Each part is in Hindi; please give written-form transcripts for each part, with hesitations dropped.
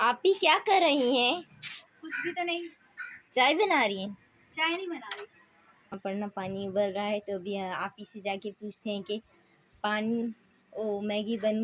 आप ही क्या कर रही हैं? कुछ भी तो नहीं। चाय बना रही हैं? चाय नहीं बना रही। यहाँ पर ना पानी उबल रहा है, तो अभी आप ही से जाके पूछते हैं कि पानी मैगी बन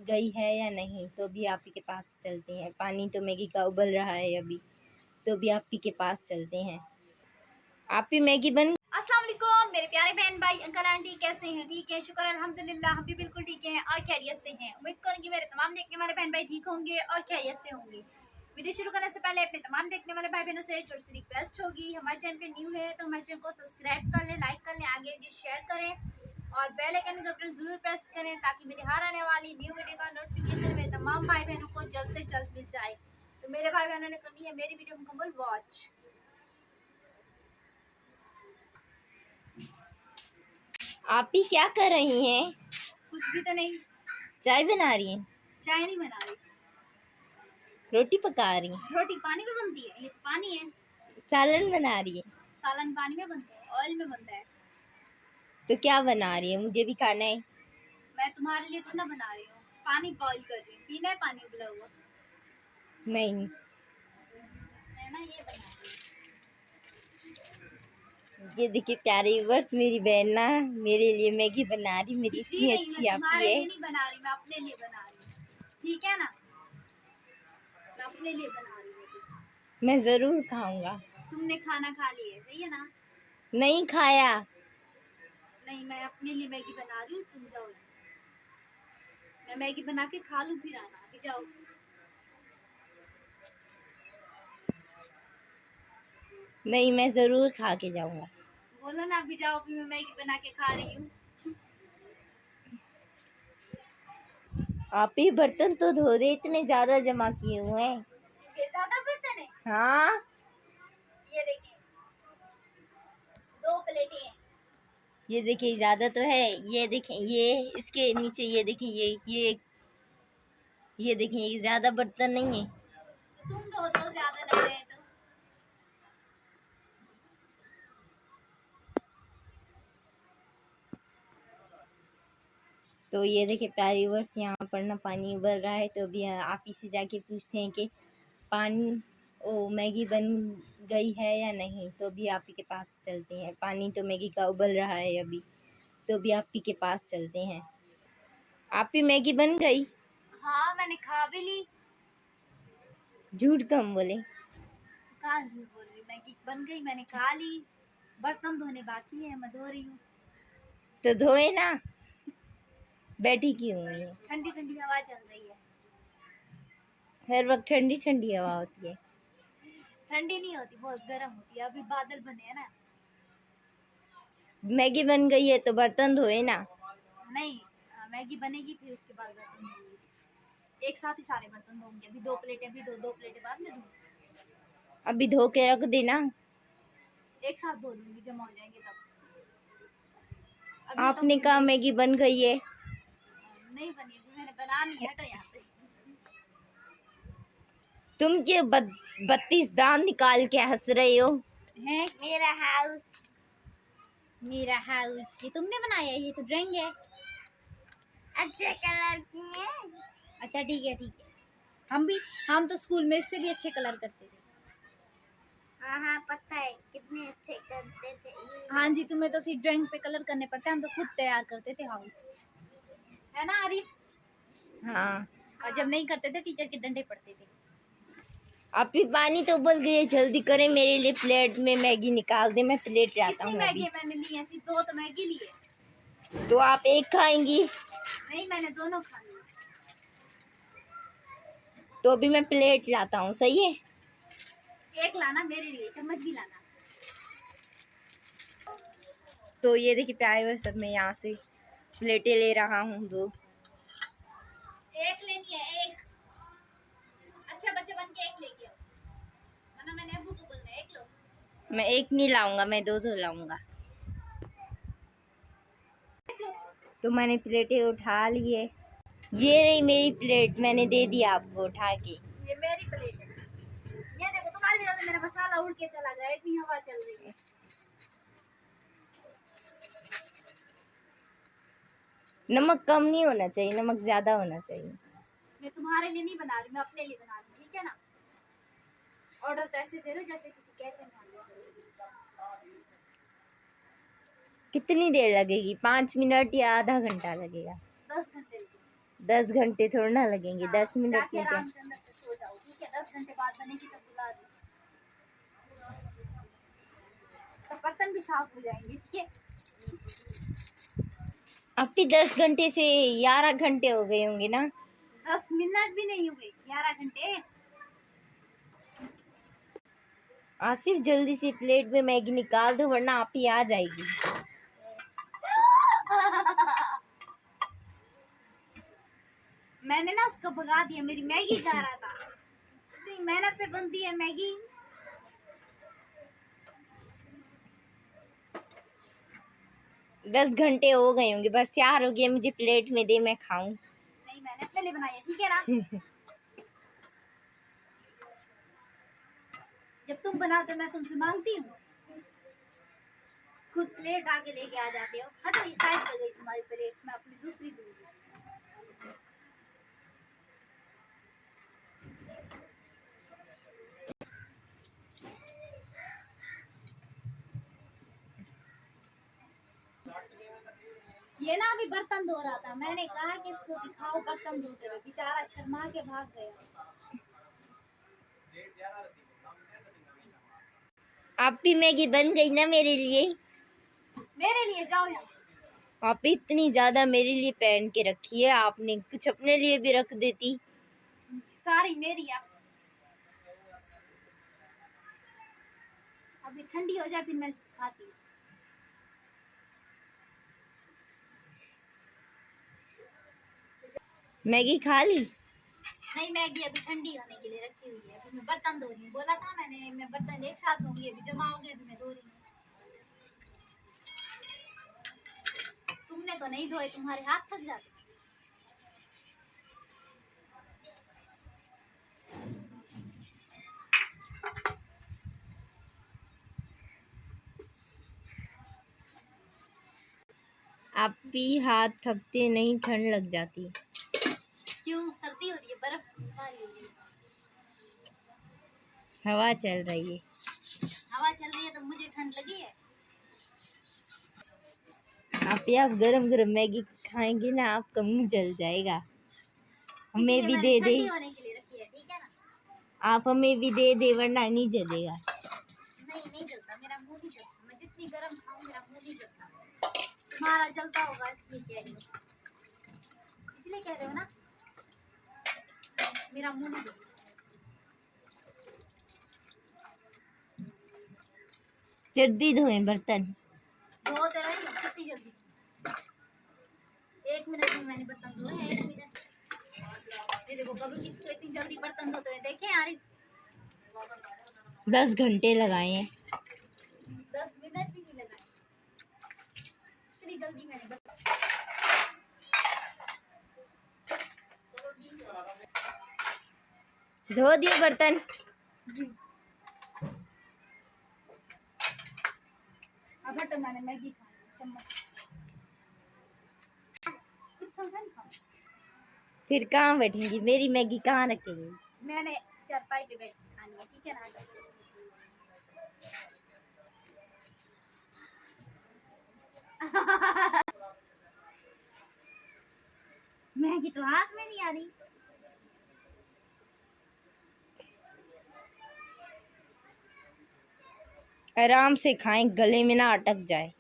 गई है या नहीं। तो अभी आप ही के पास चलते हैं। पानी तो मैगी का उबल रहा है अभी, तो अभी आप ही के पास चलते हैं। आप ही मैगी बन। अस्सलाम वालेकुम मेरे प्यारे बहन भाई अंकल आंटी, कैसे हैं? ठीक है, शुक्र अल्हम्दुलिल्लाह, हम भी बिल्कुल ठीक हैं और खैरियत से हैं। उम्मीद करूंगी मेरे तमाम देखने वाले बहन भाई ठीक होंगे और खैरियत से होंगे। वीडियो शुरू करने से पहले अपने तमाम देखने वाले भाई बहनों से छोटी सी रिक्वेस्ट होगी, हमारे चैनल पे न्यू है तो हमारे चैनल को सब्सक्राइब कर लें, लाइक कर लें, आगे वीडियो शेयर करें और बेल आइकन का बटन जरूर प्रेस करें ताकि मेरी हर आने वाली न्यू वीडियो का नोटिफिकेशन मेरे तमाम भाई बहनों को जल्द से जल्द मिल जाए। तो मेरे भाई बहनों ने करनी है मेरी वीडियो मुकम्मल वॉच। आप ही क्या कर रही हैं? कुछ भी तो नहीं। चाय बना रही हैं? चाय नहीं बना रही। रोटी पका रही हैं? रोटी पानी में बनती है, ये तो पानी है। सालन बना रही हैं? सालन पानी में बनता है, ऑयल में बनता है। तो क्या बना रही है? मुझे भी खाना है। मैं तुम्हारे लिए तो ना बना रही हूँ, पानी बॉईल कर रही हूँ, पीना है पानी उबला हुआ। नहीं, मैं ना ये बना रही ये देखिए प्यारे व्यूअर्स, मेरी बहन ना मेरे लिए मैगी बना रही। मेरी हूँ। जी इतनी नहीं, अच्छी मैं आपी तुम्हारे है। लिए नहीं बना रही, मैं अपने लिए बना रही हूँ, ठीक है ना? मैं अपने लिए बना रही हूँ। मैं ज़रूर खाऊंगा। तुमने खाना खा लिया है, सही है ना? नहीं खाया। नहीं, मैं अपने लिए मैगी बना रही हूँ, तुम जाओ यहाँ से। मैं मैगी बना के खा लूँ फिर आना, अभी जाओ। नहीं, मैं ज़रूर खा के जाऊंगा। बोलो ना, अभी जाओ, अभी मैं मैगी बना के खा रही हूँ। आप ही बर्तन तो धो दे, इतने ज़्यादा जमा किए हुए हैं। ये ज्यादा बर्तन है। हाँ, ये देखिए, 2 प्लेटें हैं। ये देखिए ज़्यादा तो है। ये देखें, ये इसके नीचे ये देखें, ये देखें, ये ज़्यादा बर्तन नहीं है। तो तुम दो ज्यादा लग रहे हैं तो। तो ये देखिए प्यारे व्यूअर्स, यहाँ पर ना पानी उबल रहा है, तो अभी आप ही से जाके पूछते हैं कि पानी मैगी बन गई है या नहीं। तो अभी आप ही के पास चलते हैं। पानी तो मैगी का उबल रहा है अभी, तो अभी आप ही के पास चलते हैं। आप ही मैगी बन गई? हाँ, मैंने खा भी ली। झूठ कम बोले। कहाँ झूठ बोल रही, मैगी बन गई, मैंने खा ली। बर्तन धोने बाकी है, मैं धो रही हूँ। तो धोए ना, बैठी क्यों हुई है? ठंडी ठंडी हवा चल रही है। हर वक्त ठंडी ठंडी हवा होती है। ठंडी नहीं होती, बहुत गर्म होती है, अभी बादल बने हैं ना। मैगी बन गई है तो बर्तन धोए ना। नहीं, मैगी बनेगी फिर उसके बाद बर्तन धोंगी। एक साथ ही सारे बर्तन धोंगे, अभी 2 प्लेटें, भी 2 प्लेटें बाद में धोंगी। अभी धो के रख देना। एक साथ धो लूंगी, जमा हो जाएंगे तब। अभी हटो आपने फिर कहा मेरी- मैगी बन गई है। नहीं बनी, मैंने बना ली, हटो यहाँ से। तुम क्यों 32 दांत निकाल के हंस रहे हो? है मेरा हाउस, ये तुमने बनाया है? ये तो ड्राइंग है। अच्छे कलर की है। अच्छा ठीक है, ठीक है। हम तो स्कूल में इससे भी अच्छे कलर करते थे। हाँ हाँ, पता है कितने अच्छे करते थे। हाँ जी, तुम्हें तो सिर्फ ड्राइंग पे कलर करने पड़ते हैं, हम तो खुद तैयार करते थे हाउस, है ना आरिफ? हाँ। और जब नहीं करते थे टीचर के डंडे पड़ते थे। आप ही पानी तो उबल गई है, जल्दी करें, मेरे लिए प्लेट में मैगी निकाल दे। मैं प्लेट लाता कितनी हूँ मैगी अभी। मैंने ली है? सिर्फ 2 तो मैगी ली है। तो आप एक खाएंगी? नहीं, मैंने दोनों खा ली। तो अभी मैं प्लेट लाता हूँ, सही है? एक लाना मेरे लिए, चम्मच भी लाना। तो ये देखिए प्यारे सब, मैं यहाँ से प्लेटें ले रहा हूँ 2। एक लेनी है, एक। अच्छा बच्चे बन के एक लेके आओ, वरना मैंने अबू को बोलना है, एक लो। मैं एक नहीं लाऊंगा, मैं 2 लाऊंगा। तो मैंने प्लेटें उठा ली है। ये रही मेरी प्लेट, मैंने दे दिया आपको उठा के। ये मेरी प्लेट है। ये देखो, तुम्हारी वजह से मेरा मसाला उड़ के चला गया, इतनी हवा चल रही है। नमक कम नहीं होना चाहिए, नमक ज़्यादा होना चाहिए। मैं तुम्हारे लिए नहीं बना रही, मैं अपने लिए बना रही हूँ, ठीक है ना। ऑर्डर तो ऐसे दे रहे हो जैसे किसी कैफे में आ गया। कितनी देर लगेगी? 5 मिनट या आधा घंटा लगेगा? 10 घंटे लगेंगे। 10 घंटे थोड़ा ना लगेंगे, हाँ, 10 मिनट जाके में क्या। आराम से अंदर से सो जाओ, ठीक है। 10 घंटे बाद बनेगी तब बुला दो, तो बर्तन भी साफ हो जाएंगे, ठीक है। अब भी 10 घंटे से 11 घंटे हो गए होंगे ना? 10 मिनट भी नहीं हुए, 11 घंटे। आसिफ जल्दी से प्लेट में मैगी निकाल दो वरना आप ही आ जाएगी। मैंने ना उसको भगा दिया, मेरी मैगी खा रहा था। इतनी मेहनत से बनती है मैगी। 10 घंटे हो गए होंगे, बस तैयार हो गया, मुझे प्लेट में दे, मैं खाऊं। नहीं, मैंने अपने लिए बनाई है, ठीक है ना। जब तुम बनाते हो मैं तुमसे मांगती हूँ, खुद प्लेट आके लेके आ जाते हो। हटो, ये साइड पे गई तुम्हारी प्लेट, मैं अपनी दूसरी लूंगी। ये ना अभी बर्तन धो रहा था, मैंने कहा कि इसको दिखाओ बर्तन धोते हुए, बेचारा शर्मा के भाग गया। आप भी मैगी बन गई ना मेरे लिए? मेरे लिए जाओ यहाँ। आप इतनी ज्यादा मेरे लिए पहन के रखी है, आपने कुछ अपने लिए भी रख देती। सारी मेरी है। अभी ठंडी हो जाए फिर मैं इसको खाती हूँ। मैगी खा ली? नहीं, मैगी अभी ठंडी होने के लिए रखी हुई है। अभी मैं बर्तन धो रही हूँ, बोला था मैंने, मैं बर्तन एक साथ धोंगी, अभी जमा होंगे, अभी मैं धो रही हूँ। तुमने तो नहीं धोए, तुम्हारे हाथ थक जाते। आप भी हाथ थकते नहीं, ठंड लग जाती। क्यों, सर्दी हो रही है, बर्फ भारी हो रही है। हवा चल रही है। हवा चल रही है तो मुझे ठंड लगी है। आप गरम गरम मैगी खाएंगे ना, आपका मुंह जल जाएगा। हमें इसलिए भी मैंने दे दे। ठंडी होने के लिए रखी है, ठीक है ना। आप हमें भी दे दे वरना नहीं जलेगा। नहीं, नहीं जलता, मेरा मुंह नहीं जलता। मैं जितनी गर्म खाऊं मेरा मुंह नहीं जलता। तुम्हारा जलता होगा, इसलिए कह रही हो, इसलिए कह रहे हो ना। मेरा मुंह नहीं जलता। जल्दी धोए बर्तन। धो दे रही हूँ कितनी जल्दी। 1 मिनट में मैंने बर्तन धोए, 1 मिनट। ये देखो, कभी किसी को इतनी जल्दी बर्तन धोते हुए देखे आरिफ? 10 घंटे लगाए हैं। 10 मिनट भी नहीं लगाए, इतनी जल्दी मैंने बर्तन। धो दिए बर्तन? जी। अब तो मैंने मैगी खाई चम्मच। फिर कहाँ बैठेंगी? मेरी मैगी कहाँ रखेंगी? मैंने चारपाई पे बैठ के खानी है, ठीक है ना। मैगी तो हाथ में नहीं आ रही। आराम से खाएं, गले में ना अटक जाए।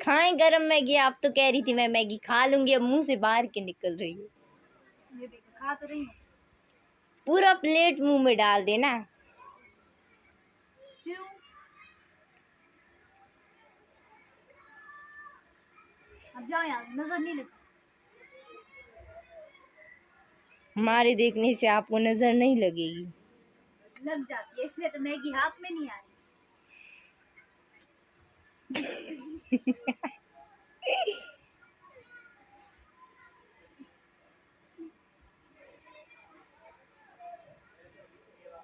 खाएं गरम मैगी। आप तो कह रही थी मैं मैगी खा लूंगी, अब मुंह से बाहर के निकल रही है। ये देखो, खा तो रही हूँ। पूरा प्लेट मुंह में डाल देना। क्यों? अब जाओ यार, नजर नहीं लगी। हमारे देखने से आपको नजर नहीं लगेगी। लग जाती है, इसलिए तो मैगी हाथ में नहीं आ रही।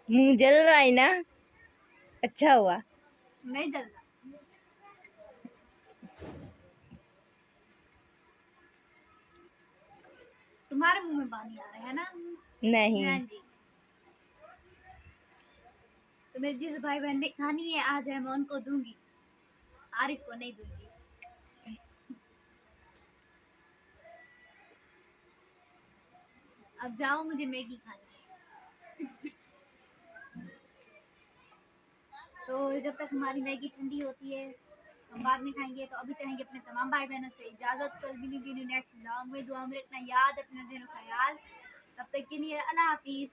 मुंह जल रहा है ना? अच्छा हुआ। नहीं जल रहा। तुम्हारे मुंह में पानी आ रहा है ना? नहीं। हाँ जी। तो मेरे जिस भाई बहन ने खानी है आज है मैं उनको दूंगी, आरिफ को नहीं दूंगी। अब जाओ, मुझे मैगी खानी है। तो जब तक हमारी मैगी ठंडी होती है हम बाद में खाएंगे। तो अभी चाहेंगे अपने तमाम भाई बहनों से इजाजत, कल मिलेंगे नेक्स्ट ब्लॉग में। दुआ में रखना याद, अपना ख्याल। तब तक के लिए अल्लाह हाफिज।